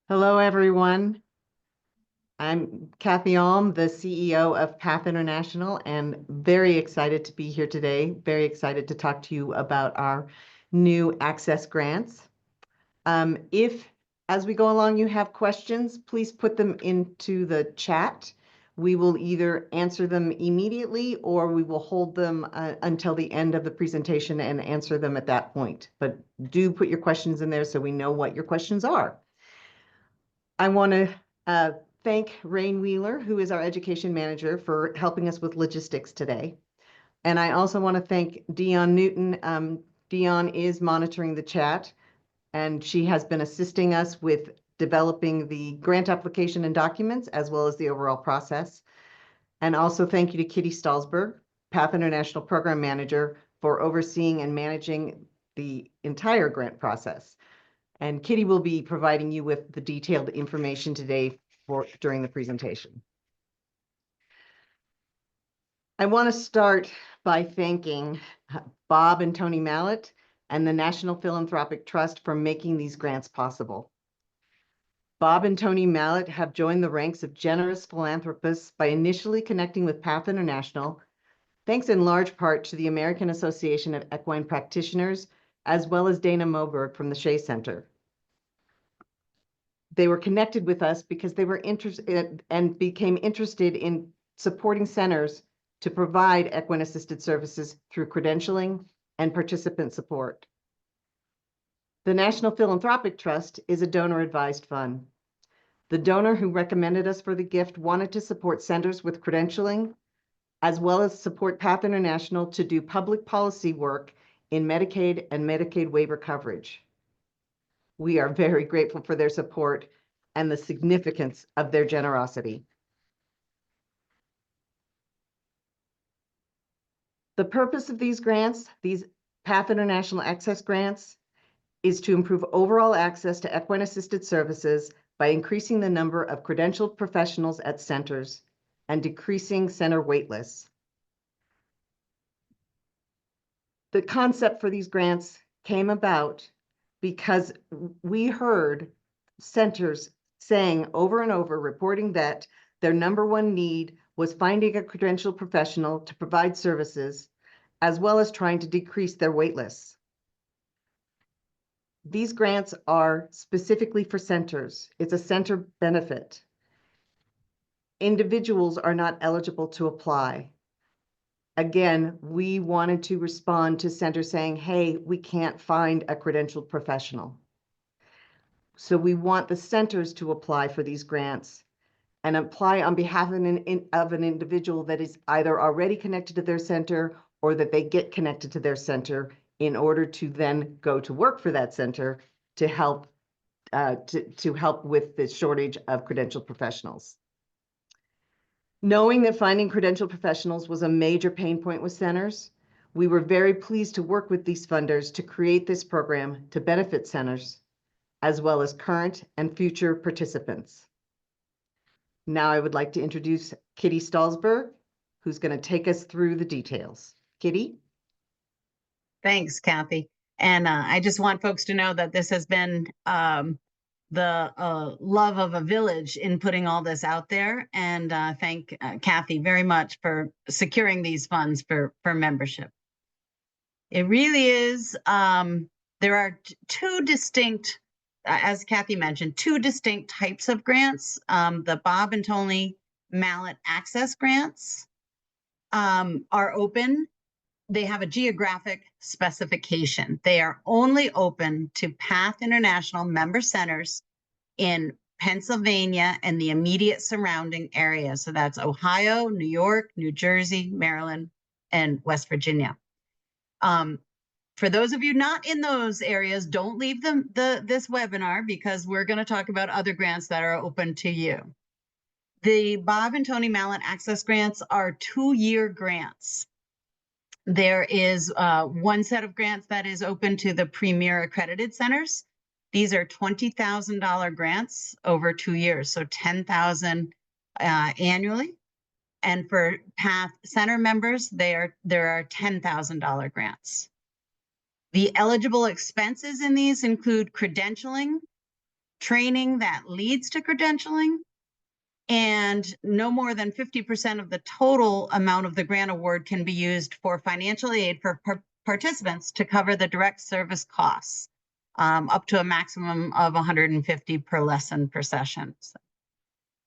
Hello, everyone. I'm Kathy Alm, the CEO of Path International, and very excited to be here today. Very excited to talk to you about our new access grants. If, as we go along, you have questions, please put them into the chat. We will either answer them immediately or we will hold them until the end of the presentation and answer them at that point. But do put your questions in there so we know what your questions are. I want to thank Rain Wheeler, who is our education manager, for helping us with logistics today. And I also want to thank Dion Newton. Dion is monitoring the chat, and she has been assisting us with developing the grant application and documents, as well as the overall process. And also thank you to Kitty Stalsberg, Path International Program Manager, for overseeing and managing the entire grant process. And Kitty will be providing you with the detailed information today during the presentation. I want to start by thanking Bob and Tony Mallett and the National Philanthropic Trust for making these grants possible. Bob and Tony Mallett have joined the ranks of generous philanthropists by initially connecting with Path International, thanks in large part to the American Association of Equine Practitioners, as well as Dana Moberg from the Shea Center. They were connected with us because they were interested and became interested in supporting centers to provide equine assisted services through credentialing and participant support. The National Philanthropic Trust is a donor advised fund. The donor who recommended us for the gift wanted to support centers with credentialing, as well as support Path International to do public policy work in Medicaid and Medicaid waiver coverage. We are very grateful for their support and the significance of their generosity. The purpose of these grants, these Path International Access grants, is to improve overall access to equine-assisted services by increasing the number of credentialed professionals at centers and decreasing center wait lists. The concept for these grants came about because we heard centers saying over and over, reporting that their number one need was finding a credentialed professional to provide services, as well as trying to decrease their wait lists. These grants are specifically for centers. It's a center benefit. Individuals are not eligible to apply. Again, we wanted to respond to centers saying, hey, we can't find a credentialed professional. So we want the centers to apply for these grants and apply on behalf of an individual that is either already connected to their center or that they get connected to their center in order to then go to work for that center to help with the shortage of credentialed professionals. Knowing that finding credentialed professionals was a major pain point with centers, we were very pleased to work with these funders to create this program to benefit centers, as well as current and future participants. Now I would like to introduce Kitty Stalsberg, who's going to take us through the details. Kitty? Thanks, Kathy. And I just want folks to know that this has been the love of a village in putting all this out there, and thank Kathy very much for securing these funds for membership. It really is, there are two distinct, as Kathy mentioned, two distinct types of grants. The Bob and Tony Mallett Access grants are open. They have a geographic specification. They are only open to Path International member centers in Pennsylvania and the immediate surrounding area. So that's Ohio, New York, New Jersey, Maryland, and West Virginia. For those of you not in those areas, don't leave this webinar because we're going to talk about other grants that are open to you. The Bob and Tony Mallett Access grants are 2-year grants. There is one set of grants that is open to the premier accredited centers. These are $20,000 grants over 2 years, so $10,000 annually. And for Path Center members, there are $10,000 grants. The eligible expenses in these include credentialing, training that leads to credentialing, and no more than 50% of the total amount of the grant award can be used for financial aid for participants to cover the direct service costs, up to a maximum of 150 per lesson per session.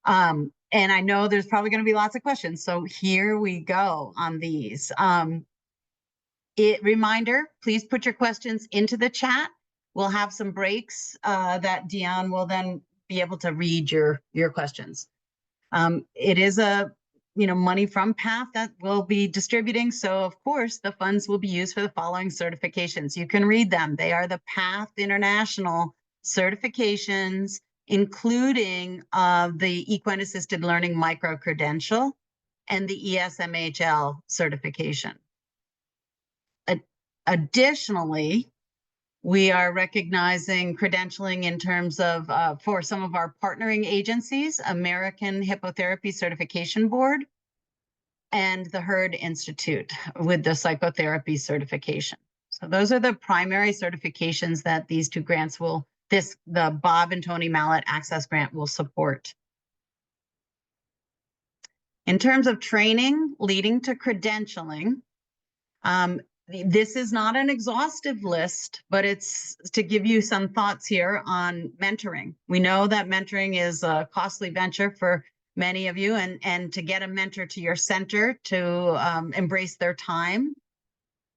And I know there's probably going to be lots of questions, so here we go on these. Reminder, please put your questions into the chat. We'll have some breaks that Dion will then be able to read your questions. It is a money from PATH that we'll be distributing. So of course the funds will be used for the following certifications. You can read them. They are the PATH International certifications, including the Equine Assisted Learning Micro Credential and the ESMHL certification. Additionally, we are recognizing credentialing in terms of, for some of our partnering agencies, American Hippotherapy Certification Board and the Herd Institute with the psychotherapy certification. So those are the primary certifications that these two grants the Bob and Tony Mallet Access Grant will support. In terms of training leading to credentialing, this is not an exhaustive list, but it's to give you some thoughts here on mentoring. We know that mentoring is a costly venture for many of you, and to get a mentor to your center to embrace their time.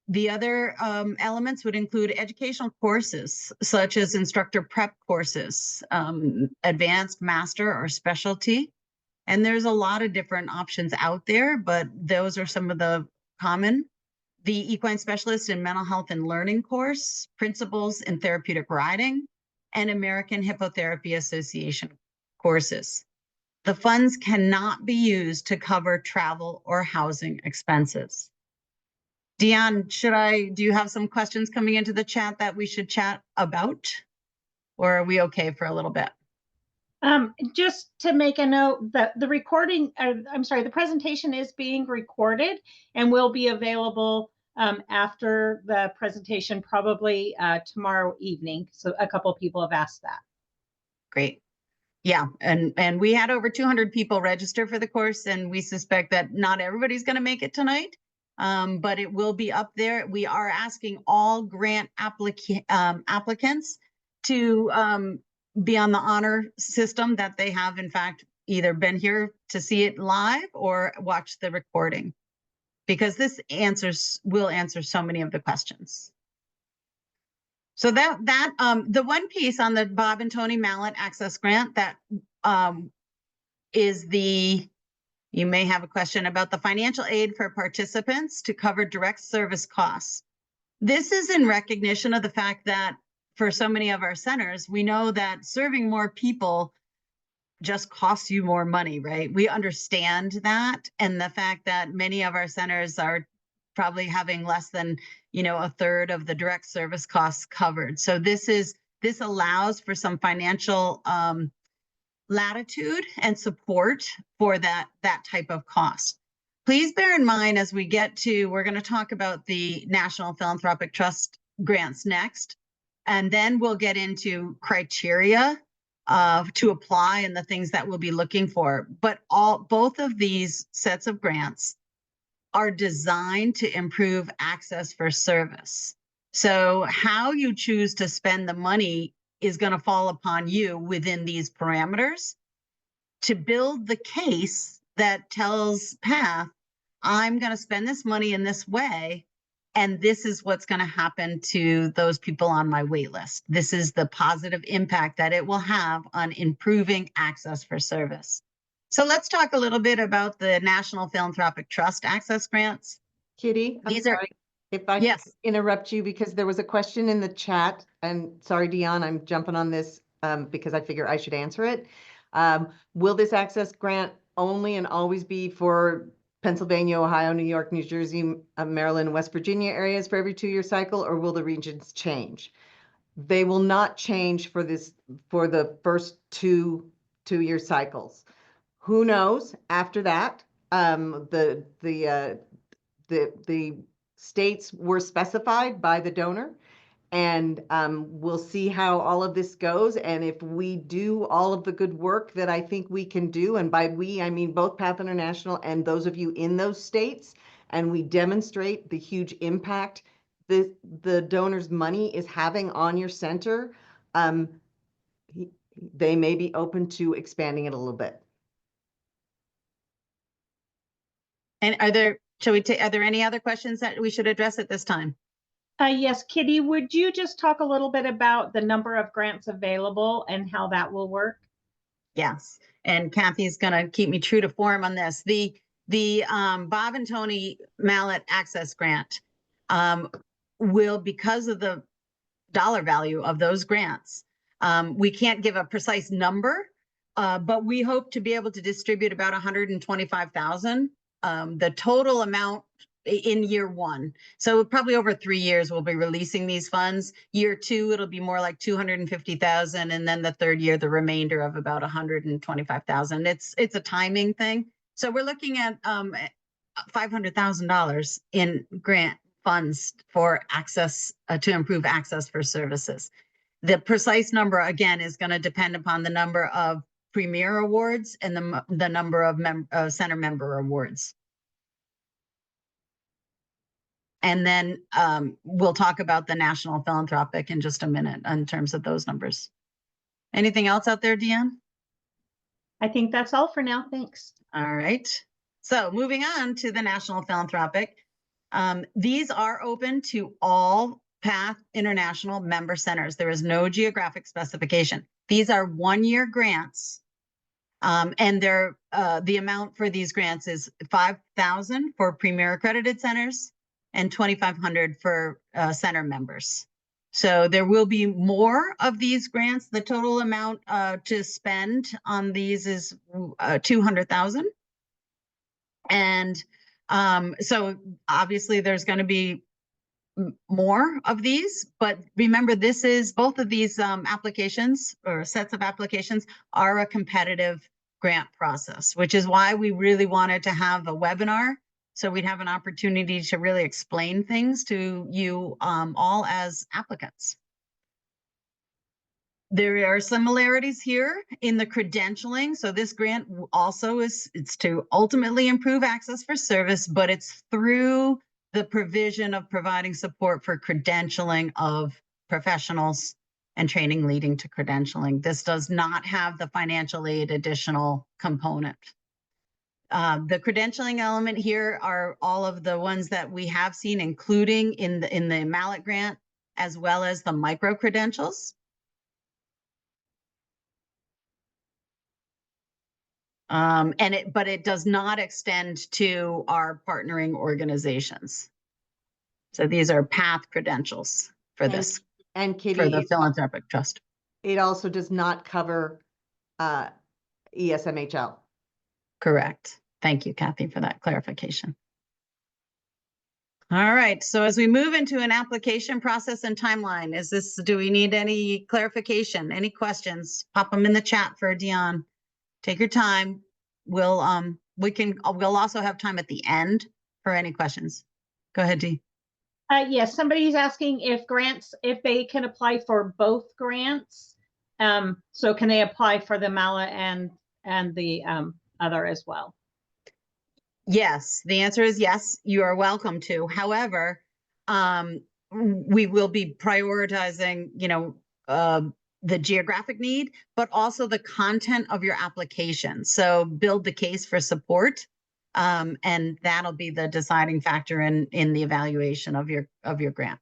The other elements would include educational courses, such as instructor prep courses, advanced, master, or specialty. And there's a lot of different options out there, but those are some of the common. The Equine Specialist in Mental Health and Learning course, Principles in Therapeutic Riding, and American Hippotherapy Association courses. The funds cannot be used to cover travel or housing expenses. Dion, do you have some questions coming into the chat that we should chat about? Or are we okay for a little bit? Just to make a note that the recording, I'm sorry, the presentation is being recorded and will be available after the presentation, probably tomorrow evening. So a couple of people have asked that. Great. Yeah, and we had over 200 people register for the course, and we suspect that not everybody's going to make it tonight, but it will be up there. We are asking all grant applicants to be on the honor system, that they have in fact either been here to see it live or watch the recording, because this will answer so many of the questions. So the one piece on the Bob and Tony Mallet Access Grant that is you may have a question about the financial aid for participants to cover direct service costs. This is in recognition of the fact that for so many of our centers, we know that serving more people just costs you more money, right? We understand that, and the fact that many of our centers are probably having less than a third of the direct service costs covered. So this allows for some financial latitude and support for that type of cost. Please bear in mind, as we're going to talk about the National Philanthropic Trust grants next, and then we'll get into criteria to apply and the things that we'll be looking for. But both of these sets of grants are designed to improve access for service. So how you choose to spend the money is going to fall upon you within these parameters to build the case that tells PATH, I'm going to spend this money in this way, and this is what's going to happen to those people on my wait list. This is the positive impact that it will have on improving access for service. So let's talk a little bit about the National Philanthropic Trust Access Grants. Kitty, I'm sorry if I yes. could interrupt you, because there was a question in the chat, and sorry, Dion, I'm jumping on this because I figure I should answer it. Will this access grant only and always be for Pennsylvania, Ohio, New York, New Jersey, Maryland, West Virginia areas for every 2-year cycle, or will the regions change? They will not change for the first two-year cycles. Who knows after that? The states were specified by the donor, And we'll see how all of this goes. And if we do all of the good work that I think we can do, and by we, I mean both Path International and those of you in those states, and we demonstrate the huge impact the donor's money is having on your center, they may be open to expanding it a little bit. And are there any other questions that we should address at this time? Yes, Kitty, would you just talk a little bit about the number of grants available and how that will work? Yes, and Kathy's gonna keep me true to form on this. The Bob and Tony Mallet Access Grant will, because of the dollar value of those grants, we can't give a precise number, but we hope to be able to distribute about 125,000. The total amount in year one. So probably over 3 years, we'll be releasing these funds. Year two, it'll be more like 250,000. And then the third year, the remainder of about 125,000. It's a timing thing. So we're looking at $500,000 in grant funds for access, to improve access for services. The precise number, again, is going to depend upon the number of Premier Awards and the number of center member awards. And then we'll talk about the National Philanthropic in just a minute in terms of those numbers. Anything else out there, Deanne? I think that's all for now. Thanks. All right. So moving on to the National Philanthropic. These are open to all Path International member centers. There is no geographic specification. These are one-year grants. And the amount for these grants is $5,000 for Premier accredited centers and $2,500 for center members. So there will be more of these grants. The total amount to spend on these is $200,000. And so obviously there's going to be more of these, but remember, both of these applications or sets of applications are a competitive grant process, which is why we really wanted to have a webinar, so we'd have an opportunity to really explain things to you all as applicants. There are similarities here in the credentialing. So this grant also it's to ultimately improve access for service, but it's through the provision of providing support for credentialing of professionals and training leading to credentialing. This does not have the financial aid additional component. The credentialing element here are all of the ones that we have seen, including in the Mallet grant, as well as the micro credentials. But it does not extend to our partnering organizations. So these are path credentials for this, and Kitty, for the philanthropic trust. It also does not cover ESMHL. Correct. Thank you, Kathy, for that clarification. All right. So as we move into an application process and timeline, do we need any clarification, any questions? Pop them in the chat for Dion. Take your time. We'll also have time at the end for any questions. Go ahead, Dee. Yes, somebody's asking if they can apply for both grants. So can they apply for the Mallet and the other as well? Yes, the answer is yes, you are welcome to. However, we will be prioritizing, the geographic need, but also the content of your application. So build the case for support, and that'll be the deciding factor in the evaluation of your grant.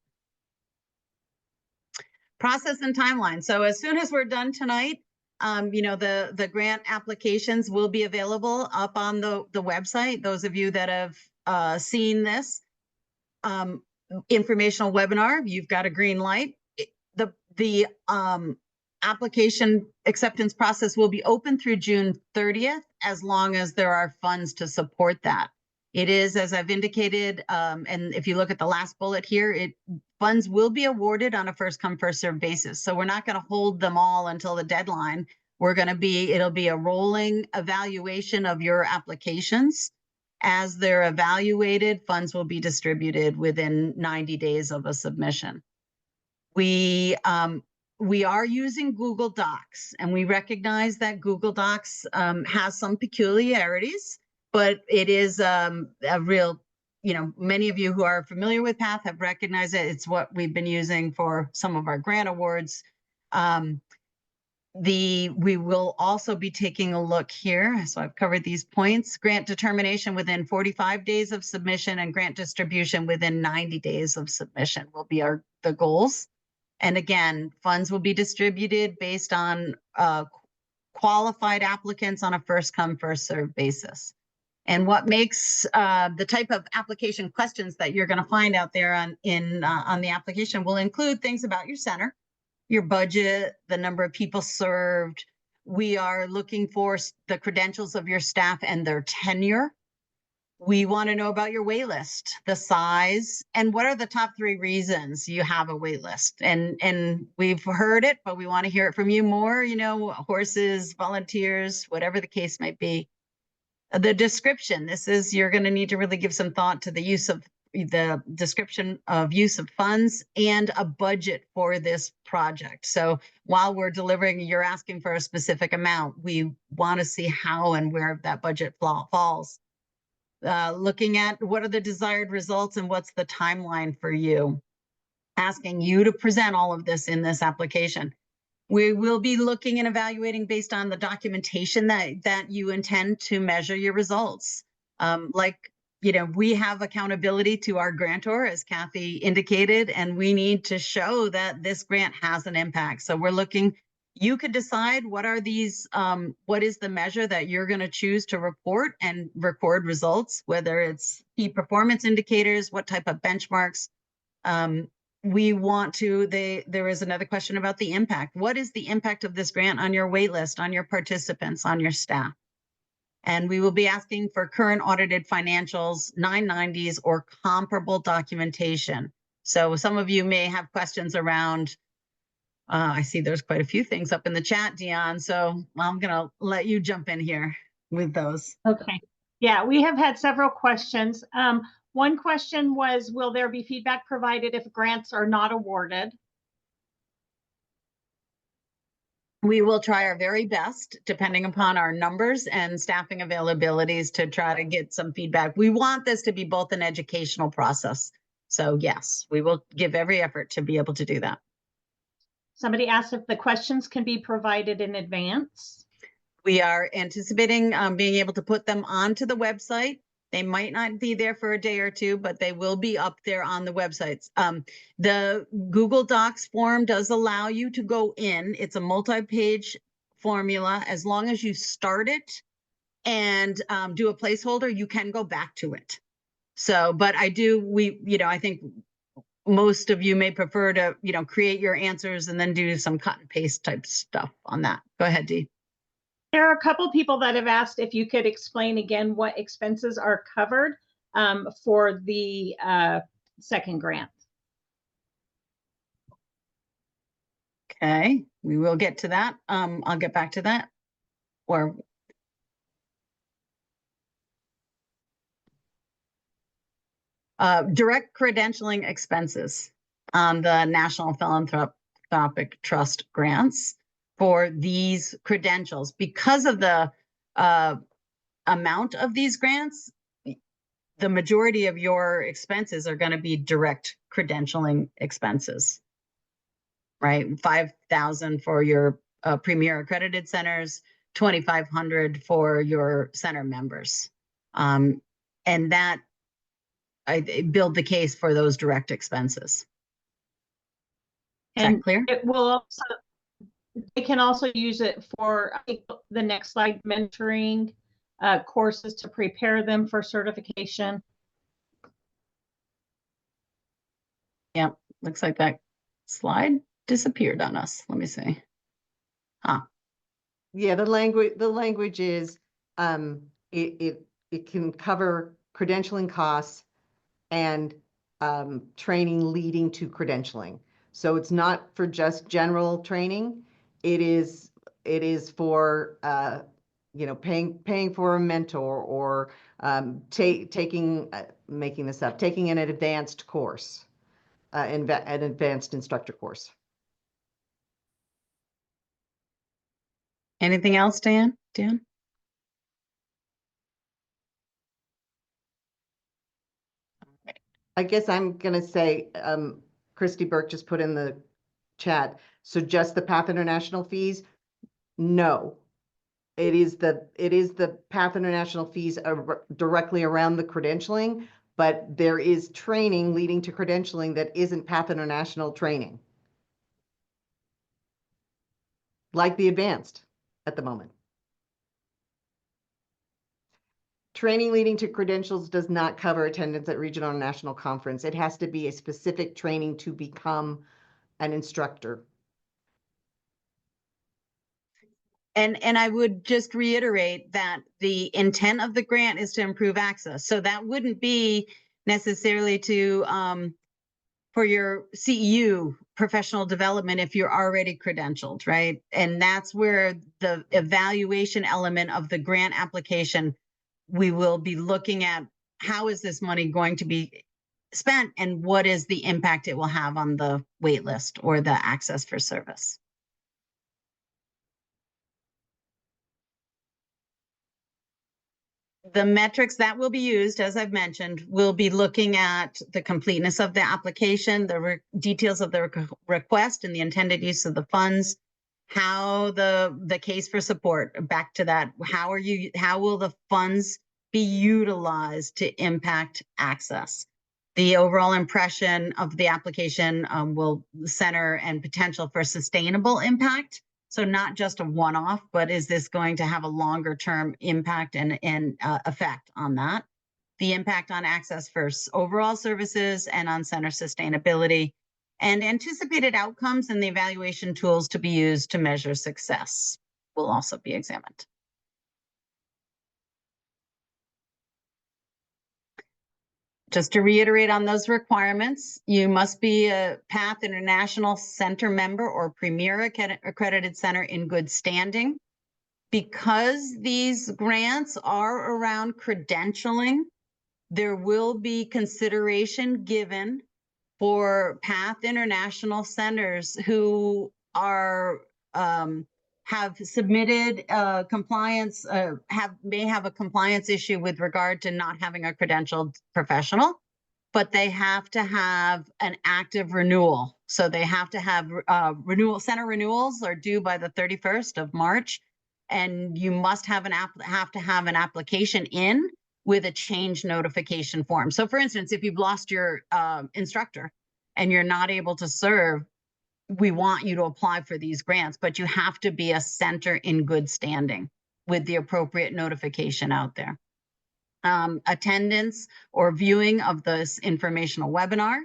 Process and timeline. So as soon as we're done tonight, the grant applications will be available up on the website. Those of you that have seen this informational webinar, you've got a green light. The application acceptance process will be open through June 30th, as long as there are funds to support that. It is, as I've indicated, and if you look at the last bullet here, funds will be awarded on a first come, first served basis. So we're not going to hold them all until the deadline. It'll be a rolling evaluation of your applications. As they're evaluated, funds will be distributed within 90 days of a submission. We are using Google Docs, and we recognize that Google Docs has some peculiarities, but it is a real, many of you who are familiar with Path have recognized it. It's what we've been using for some of our grant awards. We will also be taking a look here. So I've covered these points. Grant determination within 45 days of submission and grant distribution within 90 days of submission will be the goals. And again, funds will be distributed based on qualified applicants on a first come, first served basis. And what makes the type of application questions that you're going to find out there on the application will include things about your center, your budget, the number of people served. We are looking for the credentials of your staff and their tenure. We want to know about your wait list, the size, and what are the top 3 reasons you have a wait list. And we've heard it, but we want to hear it from you more, horses, volunteers, whatever the case might be. The description, you're going to need to really give some thought to the description of use of funds and a budget for this project. So while we're delivering, you're asking for a specific amount. We want to see how and where that budget falls. Looking at what are the desired results and what's the timeline for you. Asking you to present all of this in this application. We will be looking and evaluating based on the documentation that you intend to measure your results. We have accountability to our grantor, as Kathy indicated, and we need to show that this grant has an impact. So we're looking, you could decide what is the measure that you're going to choose to report and record results, whether it's key performance indicators, what type of benchmarks. There is another question about the impact. What is the impact of this grant on your wait list, on your participants, on your staff? And we will be asking for current audited financials, 990s, or comparable documentation. So some of you may have questions around, I see there's quite a few things up in the chat, Dion. So I'm going to let you jump in here with those. Okay. Yeah, we have had several questions. One question was, will there be feedback provided if grants are not awarded? We will try our very best, depending upon our numbers and staffing availabilities, to try to get some feedback. We want this to be both an educational process. So yes, we will give every effort to be able to do that. Somebody asked if the questions can be provided in advance. We are anticipating being able to put them onto the website. They might not be there for a day or two, but they will be up there on the websites. The Google Docs form does allow you to go in. It's a multi-page formula. As long as you start it and do a placeholder, you can go back to it. So, but I think most of you may prefer to, create your answers and then do some cut and paste type stuff on that. Go ahead, Dee. There are a couple people that have asked if you could explain again what expenses are covered for the second grant. Okay, we will get to that. I'll get back to that. Or direct credentialing expenses on the National Philanthropic Trust grants for these credentials. Because of the amount of these grants, the majority of your expenses are going to be direct credentialing expenses, right? $5,000 for your premier accredited centers, $2,500 for your center members. And that I build the case for those direct expenses. Is that clear? It will also, they can also use it for, I think, the next slide, mentoring courses to prepare them for certification. Yep, looks like that slide disappeared on us. Let me see. Yeah, the language is it can cover credentialing costs and training leading to credentialing. So it's not for just general training. It is for paying for a mentor or taking making this up, taking an advanced course. an advanced instructor course. Anything else, Dan? Dan? I guess I'm gonna say, Christy Burke just put in the chat, so just the PATH International fees? No. It is the PATH International fees directly around the credentialing, but there is training leading to credentialing that isn't PATH International training. Like the advanced at the moment. Training leading to credentials does not cover attendance at regional or national conference. It has to be a specific training to become an instructor. And I would just reiterate that the intent of the grant is to improve access. So that wouldn't be necessarily to for your CEU professional development if you're already credentialed, right? And that's where the evaluation element of the grant application, we will be looking at how is this money going to be spent and what is the impact it will have on the wait list or the access for service. The metrics that will be used, as I've mentioned, will be looking at the completeness of the application, the details of the request and the intended use of the funds, how the case for support, back to that, how will the funds be utilized to impact access? The overall impression of the application will center and potential for sustainable impact. So not just a one-off, but is this going to have a longer term impact and effect on that? The impact on access for overall services and on center sustainability, and anticipated outcomes and the evaluation tools to be used to measure success will also be examined. Just to reiterate on those requirements, you must be a PATH International Center member or Premier Accredited Center in good standing. Because these grants are around credentialing, there will be consideration given for PATH International Centers who are have submitted compliance, may have a compliance issue with regard to not having a credentialed professional, but they have to have an active renewal. So they have to have center renewals are due by the 31st of March, and you must have an application in with a change notification form. So for instance, if you've lost your instructor and you're not able to serve, we want you to apply for these grants, but you have to be a center in good standing with the appropriate notification out there. Attendance or viewing of this informational webinar,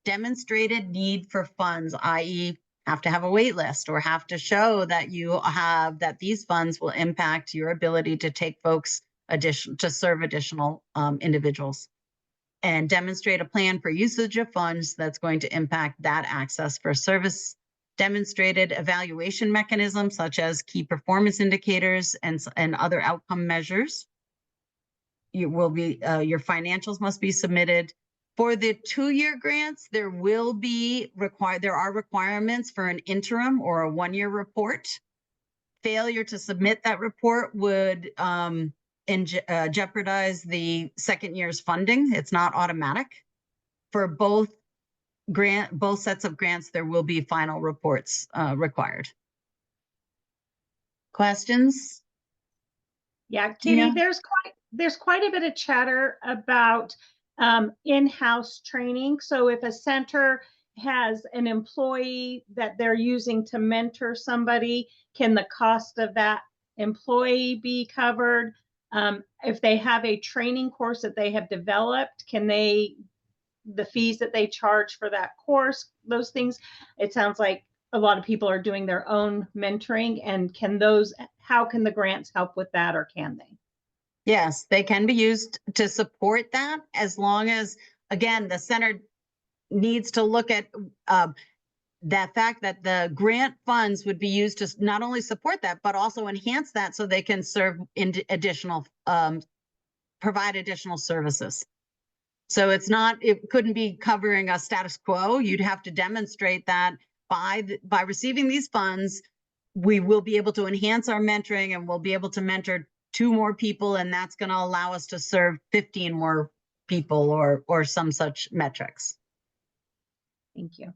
demonstrated need for funds, i.e. have to have a wait list or have to show that you have, that these funds will impact your ability to take folks to serve additional individuals. And demonstrate a plan for usage of funds that's going to impact that access for service. Demonstrated evaluation mechanisms such as key performance indicators and other outcome measures. You will be your financials must be submitted. For the 2-year grants, there are requirements for an interim or a 1-year report. Failure to submit that report would jeopardize the second year's funding. It's not automatic. For both sets of grants, there will be final reports required. Questions? Yeah, Katie, Yeah. there's quite a bit of chatter about in-house training. So if a center has an employee that they're using to mentor somebody, can the cost of that employee be covered? If they have a training course that they have developed, can the fees that they charge for that course, those things, it sounds like a lot of people are doing their own mentoring, and how can the grants help with that, or can they? Yes, they can be used to support that, as long as, again, the center needs to look at that fact that the grant funds would be used to not only support that, but also enhance that so they can serve in additional, provide additional services. So it couldn't be covering a status quo. You'd have to demonstrate that by receiving these funds, we will be able to enhance our mentoring and we'll be able to mentor 2 more people, and that's going to allow us to serve 15 more people or some such metrics. Thank you.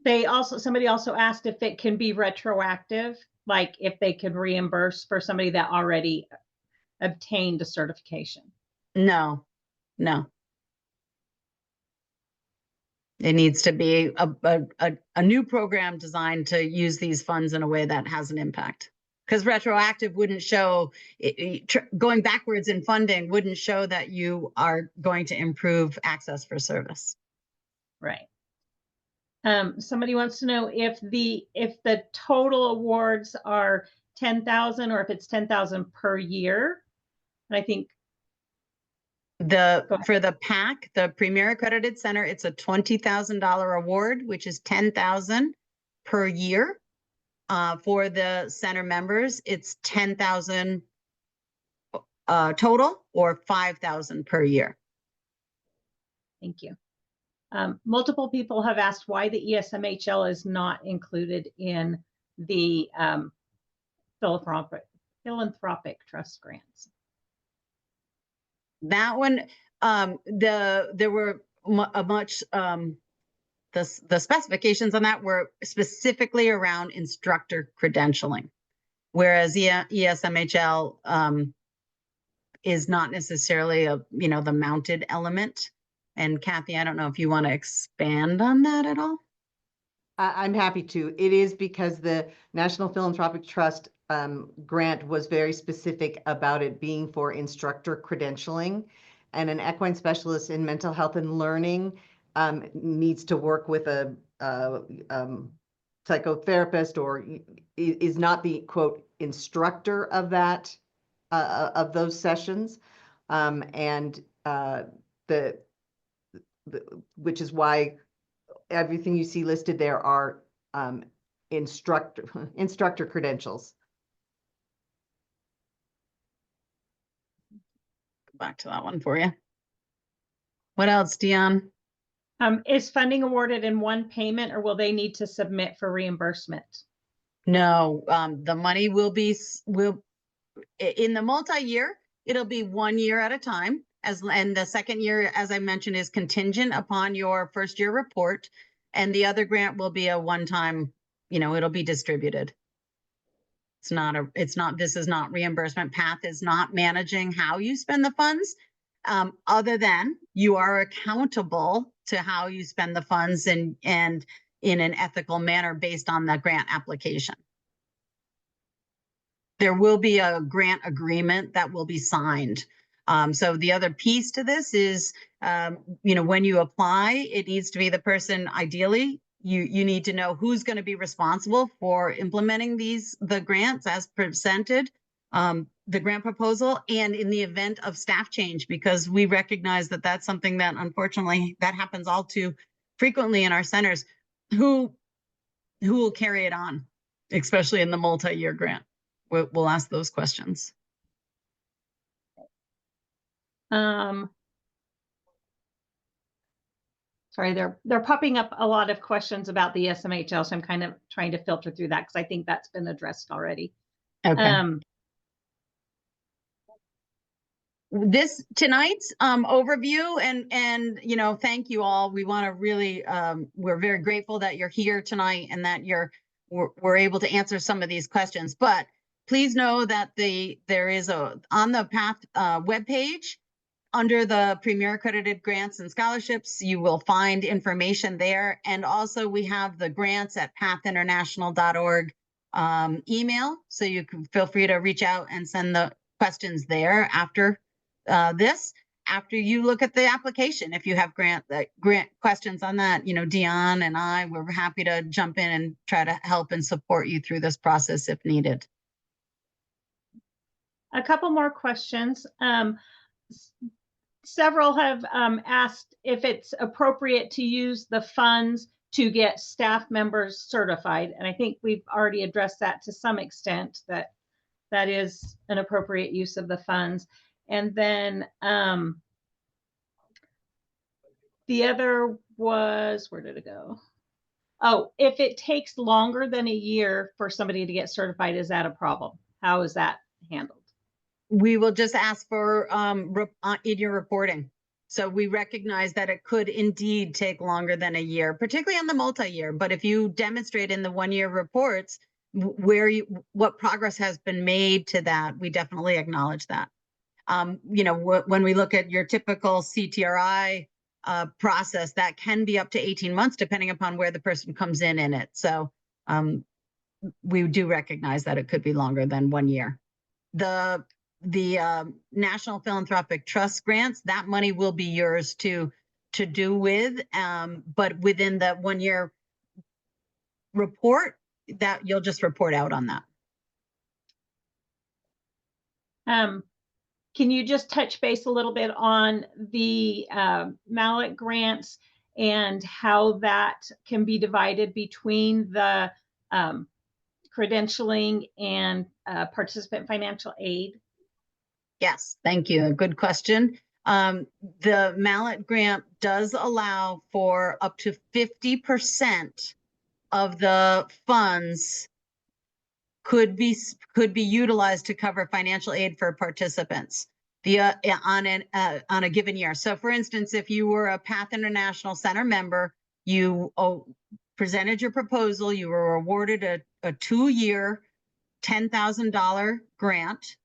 Somebody also asked if it can be retroactive, like if they could reimburse for somebody that already obtained a certification. No. It needs to be a new program designed to use these funds in a way that has an impact. Because retroactive wouldn't show, going backwards in funding wouldn't show that you are going to improve access for service. Right. Somebody wants to know if the total awards are 10,000 or if it's 10,000 per year. And I think for the PAC, the Premier Accredited Center, it's a $20,000 award, which is 10,000 per year. For the center members, it's 10,000 total, or 5,000 per year. Thank you. Multiple people have asked why the ESMHL is not included in the philanthropic trust grants. That one, there were the specifications on that were specifically around instructor credentialing, whereas ESMHL is not necessarily the mounted element. And Kathy, I don't know if you want to expand on that at all. I'm happy to. It is because the National Philanthropic Trust grant was very specific about it being for instructor credentialing, and an equine specialist in mental health and learning needs to work with a psychotherapist, or is not the quote instructor of that of those sessions, which is why everything you see listed there are instructor credentials. Go back to that one for you. What else, Dion? Is funding awarded in one payment, or will they need to submit for reimbursement? No, the money will in the multi-year, it'll be 1 year at a time. And the second year, as I mentioned, is contingent upon your first year report. And the other grant will be a one-time, it'll be distributed. This is not reimbursement. PATH is not managing how you spend the funds, other than you are accountable to how you spend the funds and in an ethical manner based on the grant application. There will be a grant agreement that will be signed. So the other piece to this is, when you apply, it needs to be the person, ideally, you need to know who's going to be responsible for implementing the grants as presented, the grant proposal, and in the event of staff change, because we recognize that that's something that unfortunately that happens all too frequently in our centers. Who will carry it on, especially in the multi-year grant? We'll ask those questions. Sorry, they're popping up a lot of questions about the SMHL, so I'm kind of trying to filter through that because I think that's been addressed already. Okay. This tonight's overview, and thank you all. We want to really, we're very grateful that you're here tonight and that we're able to answer some of these questions. But please know that there is on the PATH webpage, under the Premier Accredited Grants and Scholarships, you will find information there. And also we have the grants at pathinternational.org email. So you can feel free to reach out and send the questions there after this. After you look at the application, if you have grant questions on that, Dion and we're happy to jump in and try to help and support you through this process if needed. A couple more questions. Several have asked if it's appropriate to use the funds to get staff members certified. And I think we've already addressed that to some extent, that is an appropriate use of the funds. And then the other was, where did it go? Oh, if it takes longer than a year for somebody to get certified, is that a problem? How is that handled? We will just ask for in your reporting. So we recognize that it could indeed take longer than a year, particularly on the multi-year. But if you demonstrate in the 1-year reports what progress has been made to that, we definitely acknowledge that. You know, when we look at your typical CTRI process, that can be up to 18 months, depending upon where the person comes in it. So we do recognize that it could be longer than 1 year. The National Philanthropic Trust grants, that money will be yours to do with, but within the 1-year report, that you'll just report out on that. Can you just touch base a little bit on the Mallet grants and how that can be divided between the credentialing and participant financial aid? Yes, thank you. Good question. The Mallet grant does allow for up to 50% of the funds could be utilized to cover financial aid for participants on a given year. So for instance, if you were a Path International Center member, you presented your proposal, you were awarded a 2-year $10,000 grant.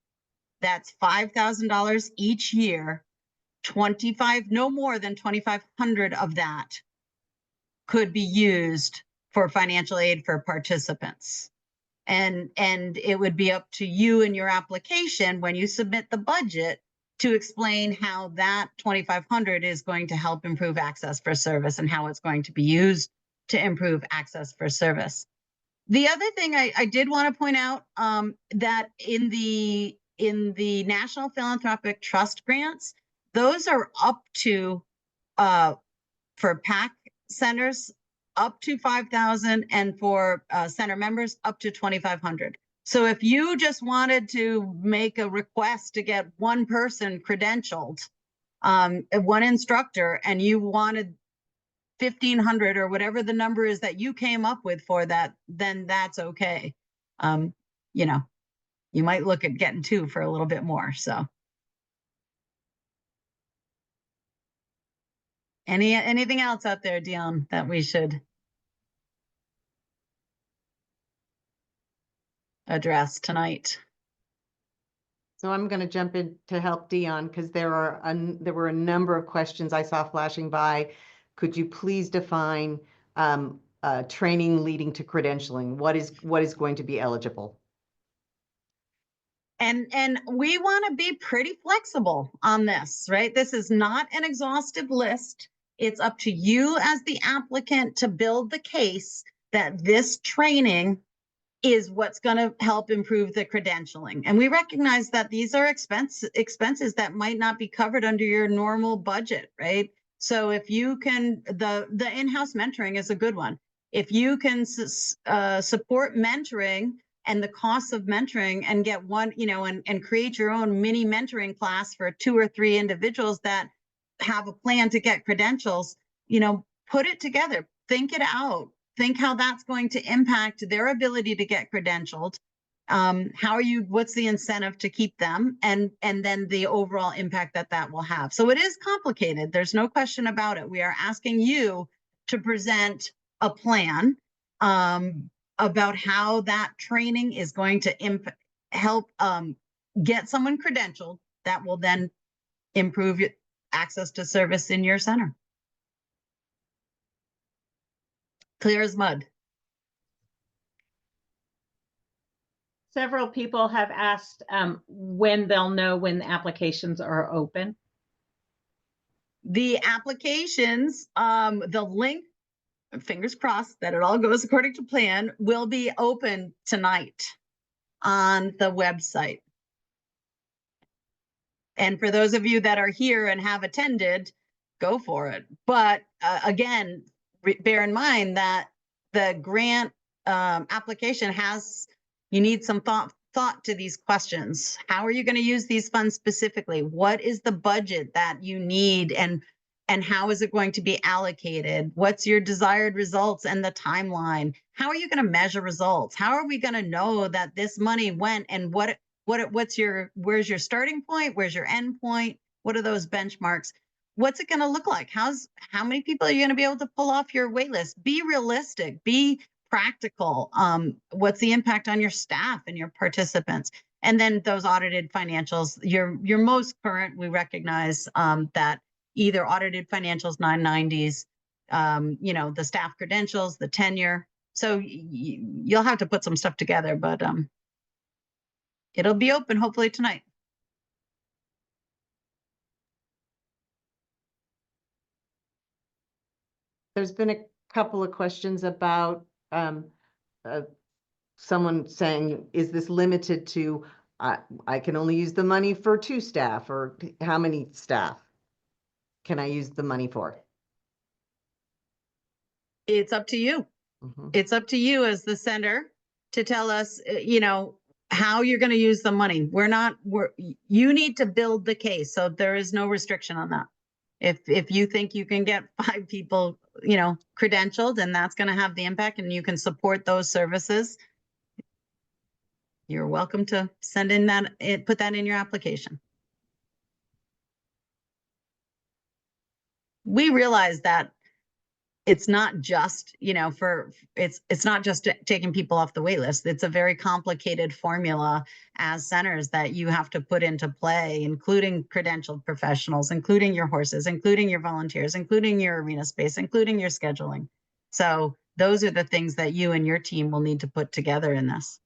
That's $5,000 each year. No more than 2,500 of that could be used for financial aid for participants. And it would be up to you in your application when you submit the budget to explain how that 2,500 is going to help improve access for service and how it's going to be used to improve access for service. The other thing I did want to point out that in the National Philanthropic Trust grants, those are up to for PAC centers up to 5,000 and for center members up to 2,500. So if you just wanted to make a request to get one person credentialed, one instructor, and you wanted 1,500 or whatever the number is that you came up with for that, then that's okay. You know, you might look at getting 2 for a little bit more. So anything else out there, Dion, that we should address tonight? So I'm going to jump in to help Dion because there were a number of questions I saw flashing by. Could you please define training leading to credentialing? What is going to be eligible? And we want to be pretty flexible on this, right? This is not an exhaustive list. It's up to you as the applicant to build the case that this training is what's going to help improve the credentialing. And we recognize that these are expenses that might not be covered under your normal budget, right? So if you can, the in-house mentoring is a good one. If you can support mentoring and the costs of mentoring and get one, you know, and create your own mini mentoring class for 2 or 3 individuals that have a plan to get credentials, you know, put it together, think it out, think how that's going to impact their ability to get credentialed. What's the incentive to keep them, and then the overall impact that will have. So it is complicated. There's no question about it. We are asking you to present a plan about how that training is going to help get someone credentialed that will then improve access to service in your center. Clear as mud. Several people have asked when they'll know when the applications are open. The applications, the link, fingers crossed that it all goes according to plan, will be open tonight on the website. And for those of you that are here and have attended, go for it. But again, bear in mind that the grant application you need some thought to these questions. How are you going to use these funds specifically? What is the budget that you need, and how is it going to be allocated? What's your desired results and the timeline? How are you going to measure results? How are we going to know that this money went, and where's your starting point? Where's your end point? What are those benchmarks? What's it going to look like? How many people are you going to be able to pull off your wait list? Be realistic, be practical. What's the impact on your staff and your participants? And then those audited financials, your most current, we recognize that either audited financials, 990s, the staff credentials, the tenure. So you'll have to put some stuff together, but it'll be open hopefully tonight. There's been a couple of questions about someone saying, is this limited to, I can only use the money for 2 staff, or how many staff can I use the money for? It's up to you. Mhm. It's up to you as the center to tell us, how you're going to use the money. You need to build the case. So there is no restriction on that. If you think you can get 5 people, credentialed, and that's going to have the impact, and you can support those services, you're welcome to send in put that in your application. We realize that it's not just, it's not just taking people off the wait list. It's a very complicated formula as centers that you have to put into play, including credentialed professionals, including your horses, including your volunteers, including your arena space, including your scheduling. So those are the things that you and your team will need to put together in this.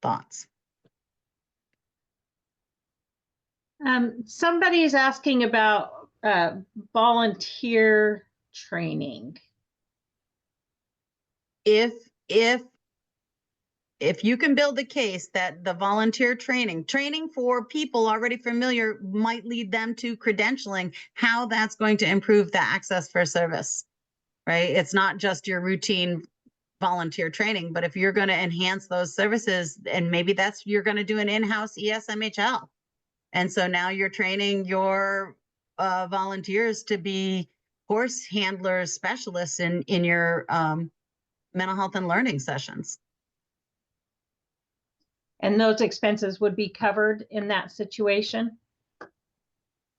Thoughts? Somebody is asking about volunteer training. If you can build a case that the volunteer training for people already familiar might lead them to credentialing, how that's going to improve the access for service, right? It's not just your routine volunteer training, but if you're going to enhance those services, and maybe you're going to do an in-house ESMHL. And so now you're training your volunteers to be horse handlers, specialists in your mental health and learning sessions. And those expenses would be covered in that situation?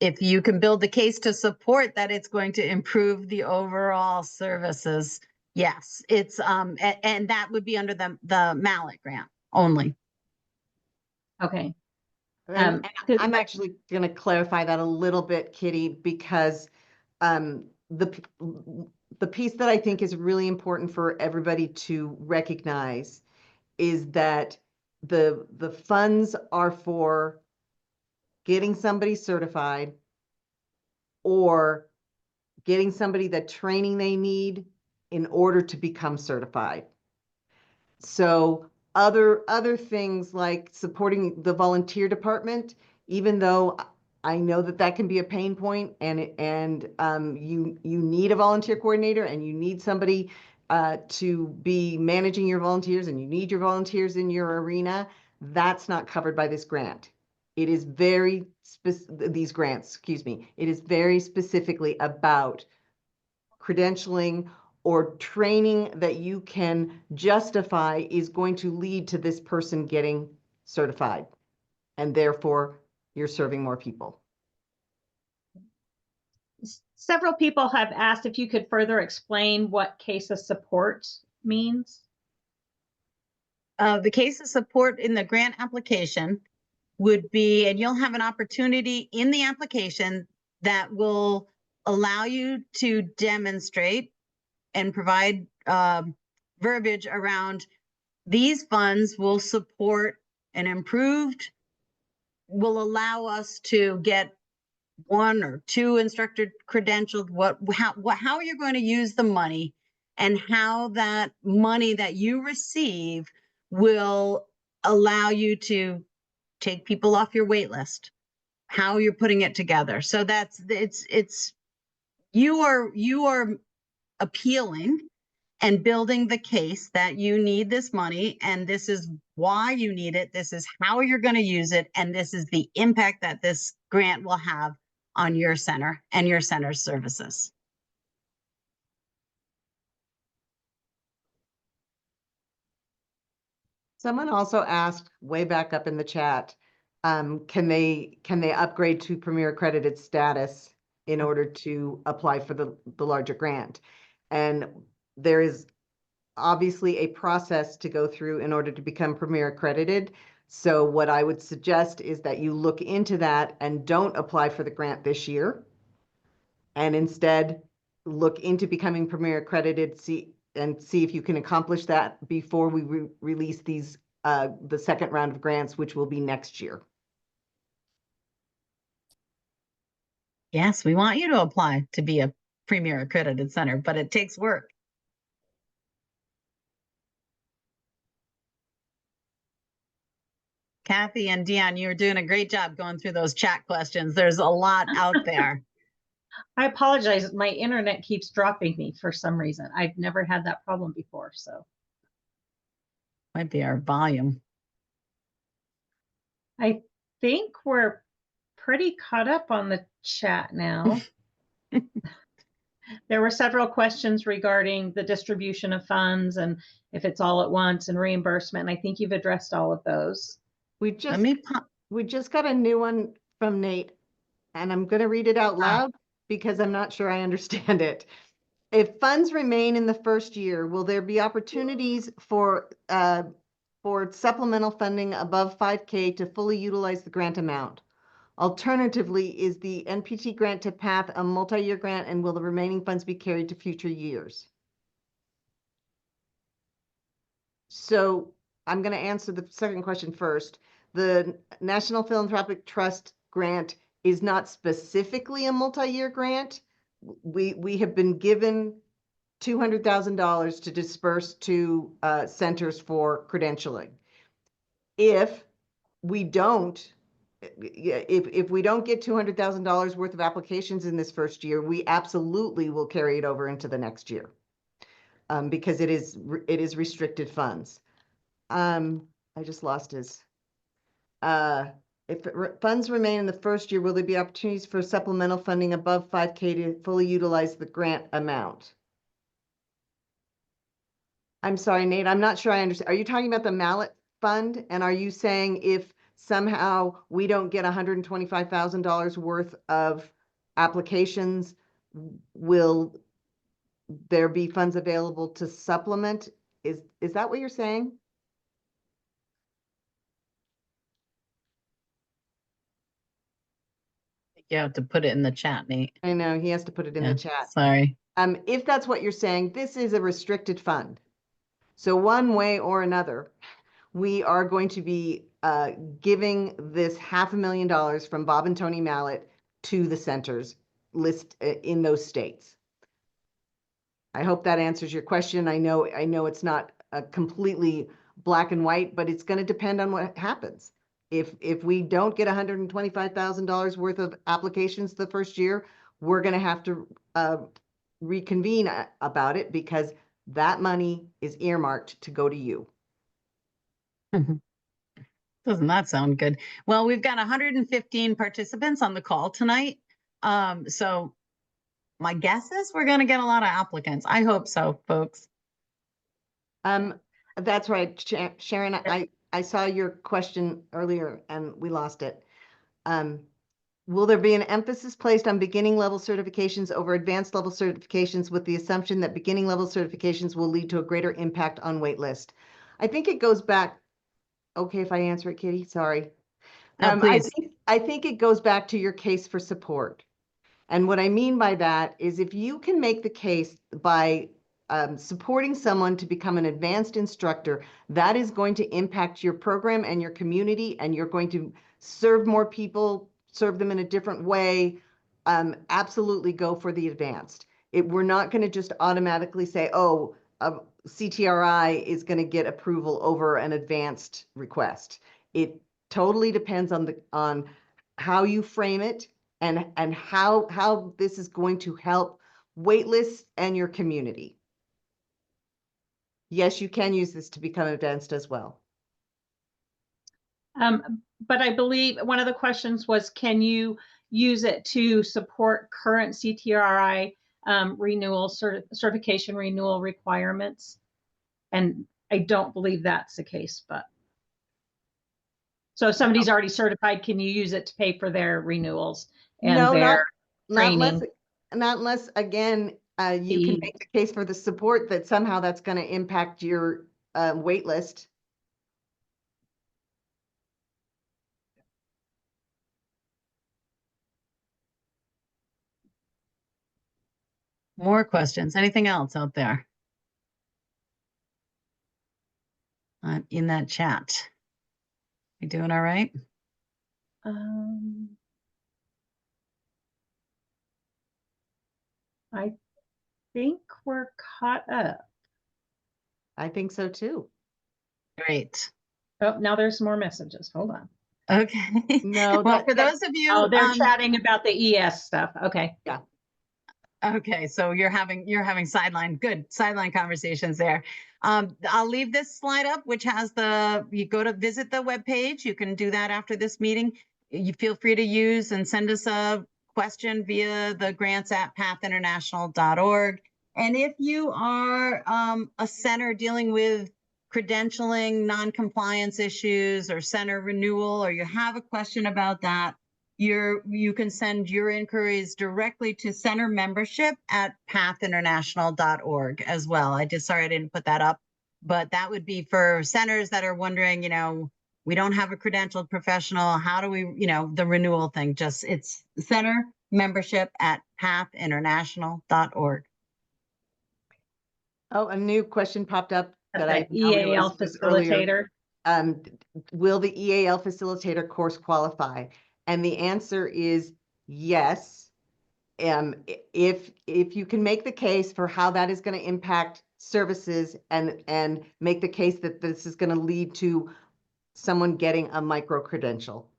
If you can build the case to support that it's going to improve the overall services, yes. It's and that would be under the Mallet grant only. Okay. And I'm actually going to clarify that a little bit, Kitty, because the piece that I think is really important for everybody to recognize is that the funds are for getting somebody certified or getting somebody the training they need in order to become certified. So other things like supporting the volunteer department, even though I know that can be a pain point, and you need a volunteer coordinator, and you need somebody to be managing your volunteers, and you need your volunteers in your arena. That's not covered by this grant. It is very these grants, excuse me. It is very specifically about credentialing or training that you can justify is going to lead to this person getting certified, and therefore you're serving more people. Several people have asked if you could further explain what case of support means. The case of support in the grant application would be, and you'll have an opportunity in the application that will allow you to demonstrate and provide verbiage around these funds will support an improved, will allow us to get 1 or 2 instructor credentialed, how are you going to use the money, and how that money that you receive will allow you to take people off your wait list, how you're putting it together. So you are appealing and building the case that you need this money and this is why you need it. This is how you're going to use it. And this is the impact that this grant will have on your center and your center's services. Someone also asked way back up in the chat, can they upgrade to Premier accredited status in order to apply for the larger grant? And there is obviously a process to go through in order to become Premier accredited. So what I would suggest is that you look into that and don't apply for the grant this year, and instead look into becoming Premier accredited, see if you can accomplish that before we release these the second round of grants, which will be next year. Yes, we want you to apply to be a Premier accredited center, but it takes work. Kathy and Dion, you're doing a great job going through those chat questions. There's a lot out there. I apologize. My internet keeps dropping me for some reason. I've never had that problem before, so. Might be our volume. I think we're pretty caught up on the chat now. There were several questions regarding the distribution of funds and if it's all at once and reimbursement. And I think you've addressed all of those. We just got a new one from Nate, and I'm going to read it out loud because I'm not sure I understand it. If funds remain in the first year, will there be opportunities for supplemental funding above 5K to fully utilize the grant amount? Alternatively, is the NPT grant to PATH a multi-year grant, and will the remaining funds be carried to future years? So I'm going to answer the second question first. The National Philanthropic Trust grant is not specifically a multi-year grant. We have been given $200,000 to disperse to centers for credentialing. If we don't get $200,000 worth of applications in this first year, we absolutely will carry it over into the next year, because it is restricted funds. I just lost his. If funds remain in the first year, will there be opportunities for supplemental funding above 5K to fully utilize the grant amount? I'm sorry, Nate, I'm not sure I understand. Are you talking about the mallet fund? And are you saying if somehow we don't get $125,000 worth of applications, will there be funds available to supplement? Is that what you're saying? You have to put it in the chat, Nate. I know, he has to put it in the chat. Sorry. If that's what you're saying, this is a restricted fund. So one way or another, we are going to be giving this $500,000 from Bob and Tony Mallet to the centers list in those states. I hope that answers your question. I know it's not completely black and white, but it's going to depend on what happens. If we don't get $125,000 worth of applications the first year, we're going to have to reconvene about it, because that money is earmarked to go to you. Doesn't that sound good? Well, we've got 115 participants on the call tonight. So my guess is we're going to get a lot of applicants. I hope so, folks. That's right, Sharon. I saw your question earlier and we lost it. Will there be an emphasis placed on beginning level certifications over advanced level certifications, with the assumption that beginning level certifications will lead to a greater impact on waitlist? I think it goes back. Okay, if I answer it, Kitty, sorry. No, please. I think it goes back to your case for support. And what I mean by that is, if you can make the case by supporting someone to become an advanced instructor, that is going to impact your program and your community, and you're going to serve more people, serve them in a different way. Absolutely go for the advanced. We're not going to just automatically say, oh, CTRI is going to get approval over an advanced request. It totally depends on how you frame it and how this is going to help waitlists and your community. yes, you can use this to become advanced as well. But I believe one of the questions was, can you use it to support current CTRI renewal certification renewal requirements? And I don't believe that's the case, but. So if somebody's already certified, can you use it to pay for their renewals and No, their not unless, training? again, you can make the case for the support that somehow that's going to impact your wait list. More questions? Anything else out there? In that chat. You doing all right? I think we're caught up. I think so too. Great. Oh, now there's more messages. Hold on. Okay. No, Well, for those of you, Oh, they're chatting about the ES stuff. Okay. Yeah. Okay, so you're having sideline conversations there. I'll leave this slide up, which has you go to visit the webpage. You can do that after this meeting. You feel free to use and send us a question via the grants@pathinternational.org. And if you are a center dealing with credentialing, non-compliance issues, or center renewal, or you have a question about that, you can send your inquiries directly to center membership at pathinternational.org as well. Sorry I didn't put that up, but that would be for centers that are wondering, we don't have a credentialed professional. How do we, the renewal thing, it's center membership at pathinternational.org. Oh, a new question popped up that I EAL was earlier. facilitator. Will the EAL facilitator course qualify? And the answer is yes. If you can make the case for how that is going to impact services and make the case that this is going to lead to someone getting a micro credential.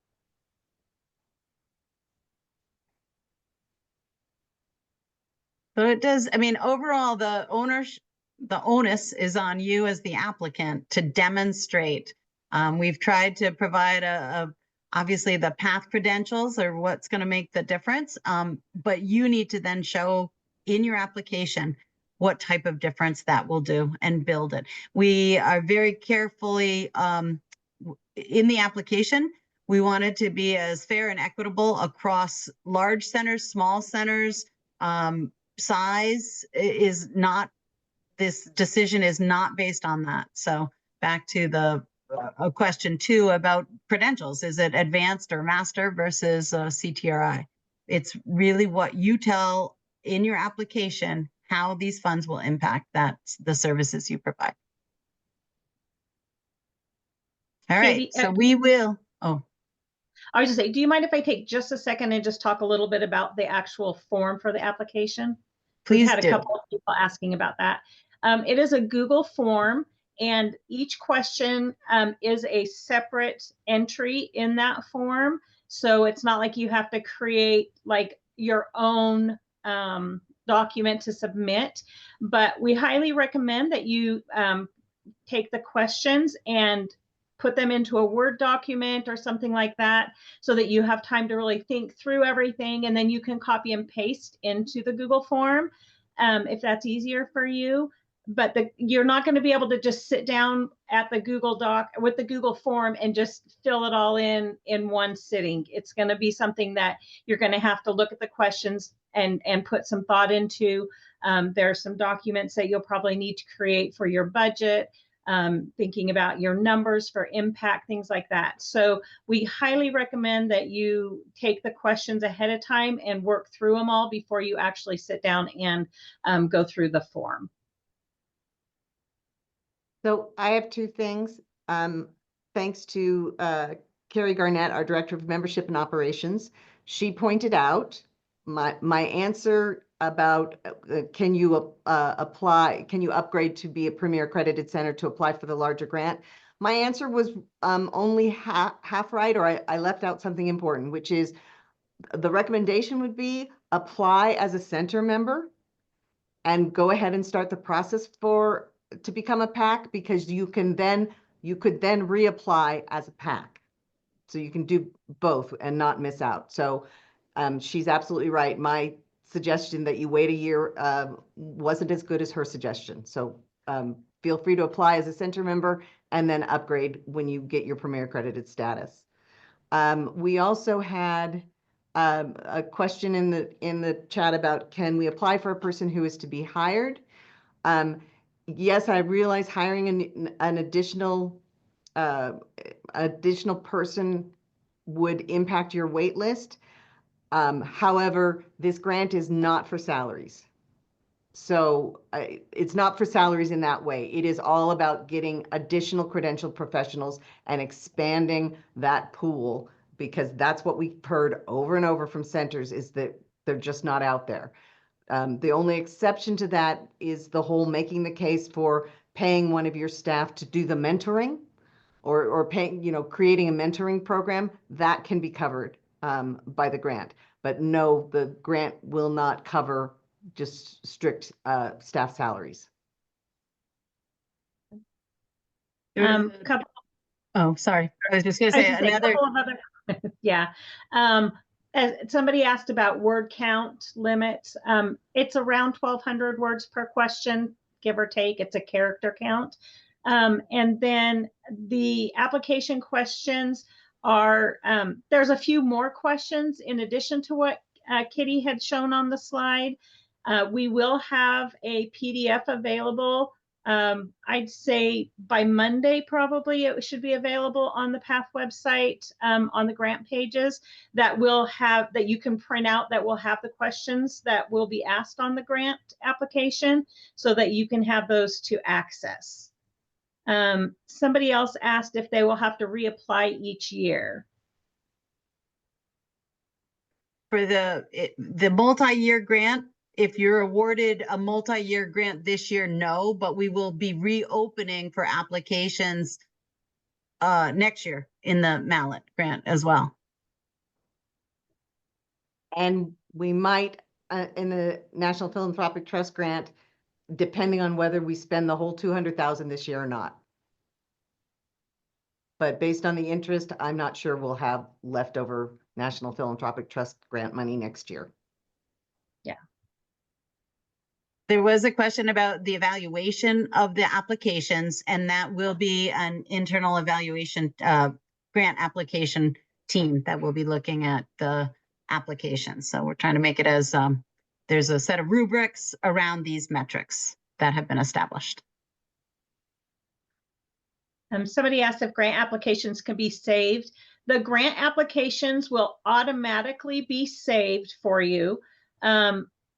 So it does, overall, the onus is on you as the applicant to demonstrate. We've tried to provide obviously the path credentials are what's going to make the difference. But you need to then show in your application what type of difference that will do and build it. We are very carefully in the application. We want it to be as fair and equitable across large centers, small centers. Size is not, this decision is not based on that. So back to the question 2 about credentials. Is it advanced or master versus CTRI? It's really what you tell in your application how these funds will impact the services you provide. All right, Katie, so we will. Oh, I was just saying, do you mind if I take just a second and just talk a little bit about the actual form for the application? Please We've had a couple of people asking about that. It is a Google form, and each question is a separate entry in that form. So it's not like you have to create like your own document to submit, but we highly recommend that you take the questions and put them into a Word document or something like that so that you have time to really think through everything, and then you can copy and paste into the Google form if that's easier for you. But you're not going to be able to just sit down at the Google Doc with the Google form and just fill it all in one sitting. It's going to be something that you're going to have to look at the questions and put some thought into. There are some documents that you'll probably need to create for your budget. Thinking about your numbers for impact, things like that. So we highly recommend that you take the questions ahead of time and work through them all before you actually sit down and go through the form. So I have 2 things. Thanks to Carrie Garnett, our Director of Membership and Operations. She pointed out my answer about can you upgrade to be a Premier Accredited Center to apply for the larger grant? My answer was only half right, or I left out something important, which is the recommendation would be apply as a center member and go ahead and start the process for to become a PAC because you could then reapply as a PAC. So you can do both and not miss out. So she's absolutely right. My suggestion that you wait a year wasn't as good as her suggestion. So feel free to apply as a center member and then upgrade when you get your Premier accredited status. We also had a question in the chat about, can we apply for a person who is to be hired? Yes, I realize hiring an additional person would impact your wait list. However, this grant is not for salaries. So it's not for salaries in that way. It is all about getting additional credentialed professionals and expanding that pool, because that's what we've heard over and over from centers, is that they're just not out there. The only exception to that is the whole making the case for paying one of your staff to do the mentoring, or paying, creating a mentoring program that can be covered by the grant. But no, the grant will not cover just strict staff salaries. Couple, Oh, sorry. I was just going to I say was gonna another. couple of other, yeah. As somebody asked about word count limits, it's around 1,200 words per question, give or take. It's a character count. And then the application questions are, there's a few more questions in addition to what Kitty had shown on the slide. We will have a PDF available. I'd say by Monday, probably it should be available on the PATH website, on the grant pages, that will have, that you can print out, that will have the questions that will be asked on the grant application, so that you can have those to access. Somebody else asked if they will have to reapply each year. For the multi-year grant, if you're awarded a multi-year grant this year, no, but we will be reopening for applications next year in the Mallet grant as well. And we might, in the National Philanthropic Trust grant, depending on whether we spend the whole 200,000 this year or not. But based on the interest, I'm not sure we'll have leftover National Philanthropic Trust grant money next year. Yeah. There was a question about the evaluation of the applications, and that will be an internal evaluation grant application team that will be looking at the applications. So we're trying to make it as there's a set of rubrics around these metrics that have been established. Somebody asked if grant applications can be saved. The grant applications will automatically be saved for you.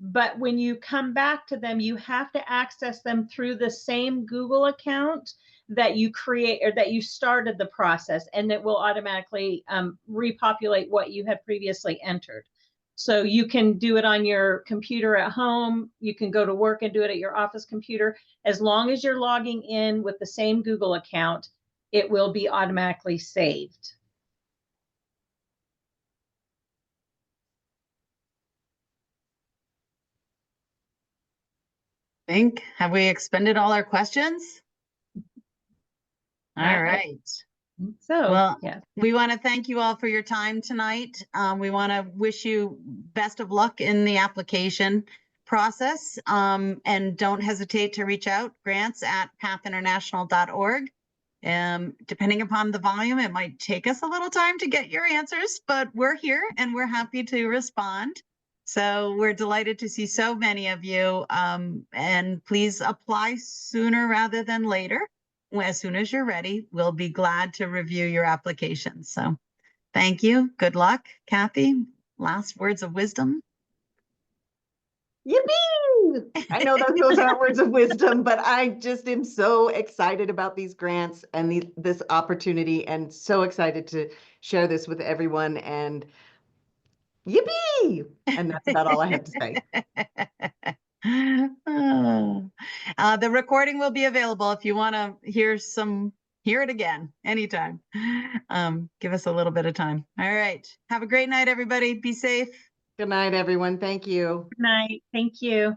But when you come back to them, you have to access them through the same Google account that you create, or that you started the process, and it will automatically repopulate what you had previously entered. So you can do it on your computer at home. You can go to work and do it at your office computer. As long as you're logging in with the same Google account, it will be automatically saved. Have we expended all our questions? All right. So, well, yeah. We want to thank you all for your time tonight. We want to wish you best of luck in the application process, and don't hesitate to reach out, grants@pathinternational.org. Depending upon the volume, it might take us a little time to get your answers, but we're here and we're happy to respond. So we're delighted to see so many of you, and please apply sooner rather than later. As soon as you're ready, we'll be glad to review your application. So thank you. Good luck. Kathy, last words of wisdom. Yippee! I know that those aren't words of wisdom, but I just am so excited about these grants and this opportunity, and so excited to share this with everyone. And yippee! And that's about all I have to say. The recording will be available if you want to hear it again anytime. Give us a little bit of time. All right. Have a great night, everybody. Be safe. Good night, everyone. Thank you. Good night. Thank you.